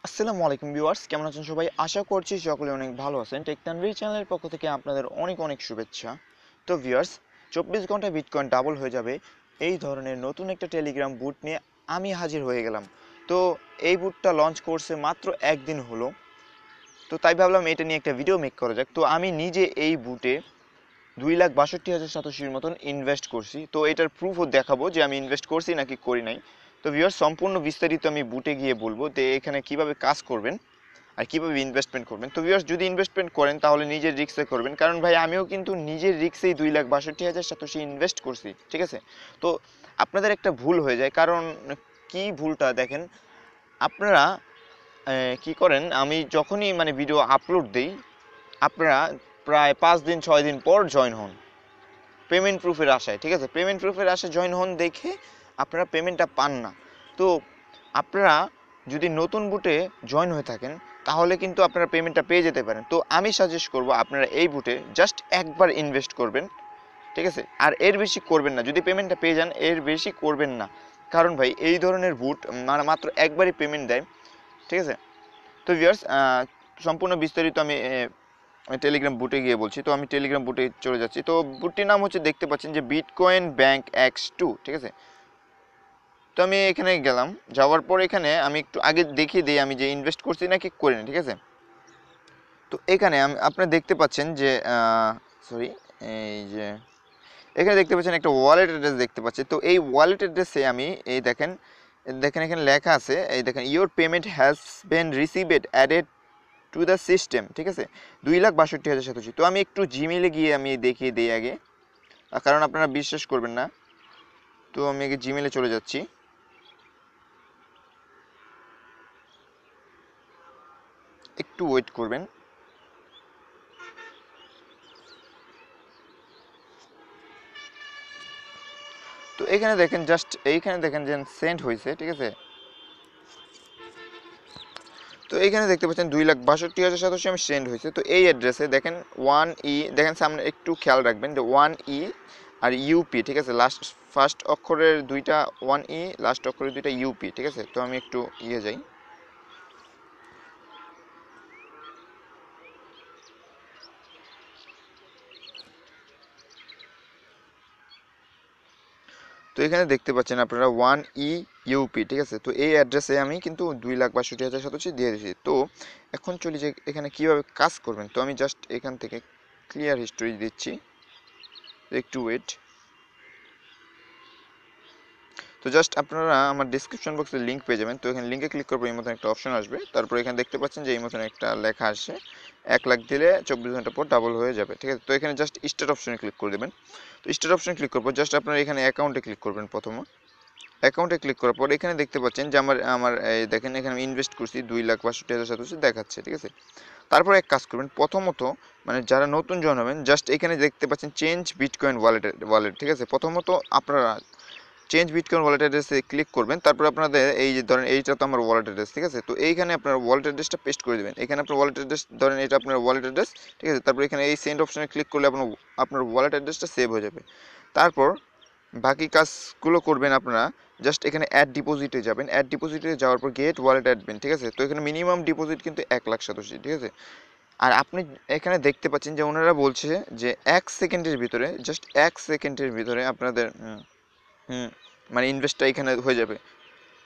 আসসালামু আলাইকুম ভিউয়ার্স, কেমন আছেন সবাই? আশা করছি সকলে অনেক ভালো আছেন। টেকনানরি চ্যানেলের পক্ষ থেকে আপনাদের অনেক অনেক শুভেচ্ছা। তো ভিউয়ার্স, 24 ঘন্টা বিটকয়েন ডাবল হয়ে যাবে এই ধরনের নতুন একটা টেলিগ্রাম বুট নিয়ে আমি হাজির হয়ে গেলাম। তো এই বুটটা লঞ্চ করছে মাত্র একদিন হলো, তো তাই ভাবলাম এটা নিয়ে একটা ভিডিও মেক করা যাক। তো আমি নিজে এই বুটে 2,62,000 সাতোশির মতন ইনভেস্ট করছি। তো এটার প্রুফও দেখাবো যে আমি ইনভেস্ট করছি নাকি করি নাই। তো ভিউয়ার্স, সম্পূর্ণ বিস্তারিত আমি বুটে গিয়ে বলবো যে এখানে কিভাবে কাজ করবেন আর কিভাবে ইনভেস্টমেন্ট করবেন। তো ভিউয়ার্স, যদি ইনভেস্টমেন্ট করেন তাহলে নিজের রিস্কে করবেন, কারণ ভাই আমিও কিন্তু নিজের রিস্কেই 2,62,000 সাতোশি ইনভেস্ট করছি, ঠিক আছে? তো আপনাদের একটা ভুল হয়ে যায়, কারণ কি ভুলটা দেখেন, আপনারা কি করেন, আমি যখনই ভিডিও আপলোড দিই আপনারা প্রায় 5 দিন 6 দিন পর জয়েন হন পেমেন্ট প্রুফের আশায়, ঠিক আছে? পেমেন্ট প্রুফের আশায় জয়েন হন দেখে আপনারা পেমেন্টটা পান না। তো আপনারা যদি নতুন বুটে জয়েন হয়ে থাকেন তাহলে কিন্তু আপনারা পেমেন্টটা পেয়ে যেতে পারেন। তো আমি সাজেস্ট করব আপনারা এই বুটে জাস্ট একবার ইনভেস্ট করবেন, ঠিক আছে? আর এর বেশি করবেন না। যদি পেমেন্টটা পেয়ে যান এর বেশি করবেন না, কারণ ভাই এই ধরনের বুট মাত্র একবারই পেমেন্ট দেয়, ঠিক আছে? তো ভিউয়ার্স, সম্পূর্ণ বিস্তারিত আমি টেলিগ্রাম বুটে গিয়ে বলছি। তো আমি টেলিগ্রাম বুটে চলে যাচ্ছি। তো বুটটির নাম হচ্ছে, দেখতে পাচ্ছেন যে বিটকয়েন ব্যাংক X2, ঠিক আছে? তো আমি এখানে গেলাম, যাওয়ার পর এখানে আমি একটু আগে দেখিয়ে দিই আমি যে ইনভেস্ট করছি নাকি করিনি, ঠিক আছে? তো এখানে আপনারা দেখতে পাচ্ছেন যে সরি, এই যে এখানে দেখতে পাচ্ছেন একটা ওয়ালেট অ্যাড্রেস দেখতে পাচ্ছি। তো এই ওয়ালেট অ্যাড্রেসে আমি এই দেখেন দেখেন এখানে লেখা আছে, এই দেখেন your payment has been received added to the system, ঠিক আছে? 2,62,000 সাতোশি। তো আমি একটু জিমেইলে গিয়ে আমি দেখিয়ে দিই আগে, কারণ আপনারা বিশ্বাস করবেন না। তো আমি আগে জিমেইলে চলে যাচ্ছি। একটু ওয়েট করবেন। তো এখানে দেখেন, জাস্ট এইখানে দেখেন যে সেন্ড হয়েছে, ঠিক আছে? তো এইখানে দেখতে পাচ্ছেন 2,62,000 সাতোশি আমি সেন্ড হয়েছে। তো এই অ্যাড্রেসে দেখেন 1E, দেখেন সামনে একটু খেয়াল রাখবেন যে 1E আর ইউপি, ঠিক আছে? লাস্ট ফার্স্ট অক্ষরের দুইটা 1E, লাস্ট অক্ষরের দুইটা ইউপি, ঠিক আছে? তো আমি একটু যাই। তো এখানে দেখতে পাচ্ছেন আপনারা 1E ইউপি, ঠিক আছে? তো এই অ্যাড্রেসে আমি কিন্তু 2,62,000 সাতোশি দিয়ে দিয়েছি। তো এখন চলি যে এখানে কিভাবে কাজ করবেন। তো আমি জাস্ট এখান থেকে ক্লিয়ার হিস্টোরি দিচ্ছি, একটু ওয়েট। তো জাস্ট আপনারা আমার ডিসক্রিপশন বক্সে লিঙ্ক পেয়ে যাবেন। তো এখানে লিঙ্কে ক্লিক করবো, এই মতন একটা অপশন আসবে। তারপর এখানে দেখতে পাচ্ছেন যে এই মতন একটা লেখা আসে, 1 লাখ দিলে 24 ঘন্টা পর ডাবল হয়ে যাবে, ঠিক আছে? তো এখানে জাস্ট স্টার্ট অপশনে ক্লিক করে দেবেন। তো স্টার্ট অপশনে ক্লিক করবো, জাস্ট আপনারা এখানে অ্যাকাউন্টে ক্লিক করবেন। প্রথমে অ্যাকাউন্টে ক্লিক করার পর এখানে দেখতে পাচ্ছেন যে আমার আমার এই দেখেন এখানে আমি ইনভেস্ট করছি 2,62,000 সাতোশি দেখাচ্ছে, ঠিক আছে? তারপর এক কাজ করবেন, প্রথমত যারা নতুন জয়েন হবেন জাস্ট এখানে দেখতে পাচ্ছেন চেঞ্জ বিটকয়েন ওয়ালেট, ঠিক আছে? প্রথমত আপনারা চেঞ্জ বিটকয়েন ওয়ালেট অ্যাড্রেসে ক্লিক করবেন। তারপর আপনাদের এই যে ধরেন এইটা তো আমার ওয়ালেট অ্যাড্রেস, ঠিক আছে? তো এইখানে আপনার ওয়ালেট অ্যাড্রেসটা পেস্ট করে দেবেন। এখানে আপনার ওয়ালেট অ্যাড্রেস ধরেন এটা আপনার ওয়ালেট অ্যাড্রেস, ঠিক আছে? তারপর এখানে এই সেন্ড অপশনে ক্লিক করলে আপনার ওয়ালেট অ্যাড্রেসটা সেভ হয়ে যাবে। তারপর বাকি কাজগুলো করবেন আপনারা, জাস্ট এখানে অ্যাড ডিপোজিটে যাবেন। অ্যাড ডিপোজিটে যাওয়ার পর গেট ওয়ালেট অ্যাডমিন, ঠিক আছে? তো এখানে মিনিমাম ডিপোজিট কিন্তু 1 লাখ সাতোশি, ঠিক আছে? আর আপনি এখানে দেখতে পাচ্ছেন যে ওনারা বলছে যে 1 সেকেন্ডের ভিতরে, জাস্ট 1 সেকেন্ডের ভিতরে আপনাদের ইনভেস্টটা এখানে হয়ে যাবে।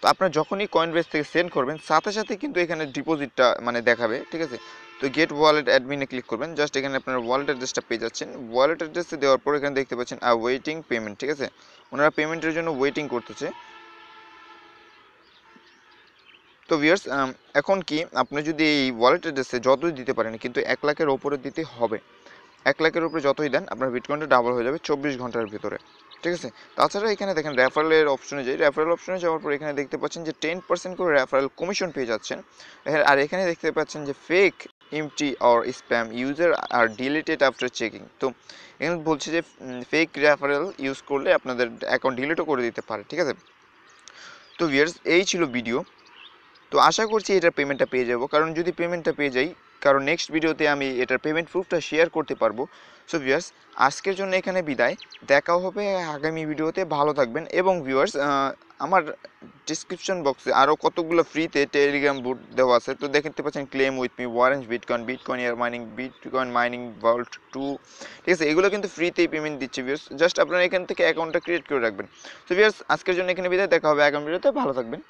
তো আপনারা যখনই কয়েনবেস থেকে সেন্ড করবেন সাথে সাথে কিন্তু এখানে ডিপোজিটটা দেখাবে, ঠিক আছে? তো গেট ওয়ালেট অ্যাডমিনে ক্লিক করবেন, জাস্ট এখানে আপনার ওয়ালেট অ্যাড্রেসটা পেয়ে যাচ্ছেন। ওয়ালেট অ্যাড্রেসে দেওয়ার পর এখানে দেখতে পাচ্ছেন ওয়েটিং পেমেন্ট, ঠিক আছে? ওনারা পেমেন্টের জন্য ওয়েটিং করতেছে। তো ভিউয়ার্স, এখন কি আপনি যদি এই ওয়ালেট অ্যাড্রেসে যতই দিতে পারেন কিন্তু 1 লাখের ওপরে দিতে হবে। 1 লাখের উপরে যতই দেন আপনার বিটকয়েনটা ডাবল হয়ে যাবে 24 ঘন্টার ভিতরে, ঠিক আছে? তাছাড়া এখানে দেখেন রেফারেলের অপশনে যাই। রেফারেল অপশনে যাওয়ার পর এখানে দেখতে পাচ্ছেন যে 10% করে রেফারেল কমিশন পেয়ে যাচ্ছেন। আর এখানে দেখতে পাচ্ছেন যে fake empty or spam user are deleted after checking. তো এখানে বলছে যে ফেক রেফারেল ইউজ করলে আপনাদের অ্যাকাউন্ট ডিলিটও করে দিতে পারে, ঠিক আছে? তো ভিউয়ার্স, এই ছিল ভিডিও। তো আশা করছি এটার পেমেন্টটা পেয়ে যাব, কারণ যদি পেমেন্টটা পেয়ে যাই কারণ নেক্সট ভিডিওতে আমি এটার পেমেন্ট প্রুফটা শেয়ার করতে পারবো। সো ভিউয়ার্স, আজকের জন্য এখানে বিদায়, দেখা হবে আগামী ভিডিওতে। ভালো থাকবেন। এবং ভিউয়ার্স, আমার ডিসক্রিপশন বক্সে আরও কতগুলো ফ্রিতে টেলিগ্রাম বুট দেওয়া আছে, তো দেখতে পাচ্ছেন ক্লেম উইথ মি, ওয়ারেন্স bitcoin, bitcoin air mining, bitcoin mining vault 2, ঠিক আছে, এগুলো কিন্তু ফ্রিতেই পেমেন্ট দিচ্ছে ভিউয়ার্স। জাস্ট আপনারা এখান থেকে অ্যাকাউন্টটা ক্রিয়েট করে রাখবেন। তো ভিউয়ার্স, আজকের জন্য এখানে বিদায়, দেখা হবে আগামী ভিডিওতে। ভালো থাকবেন।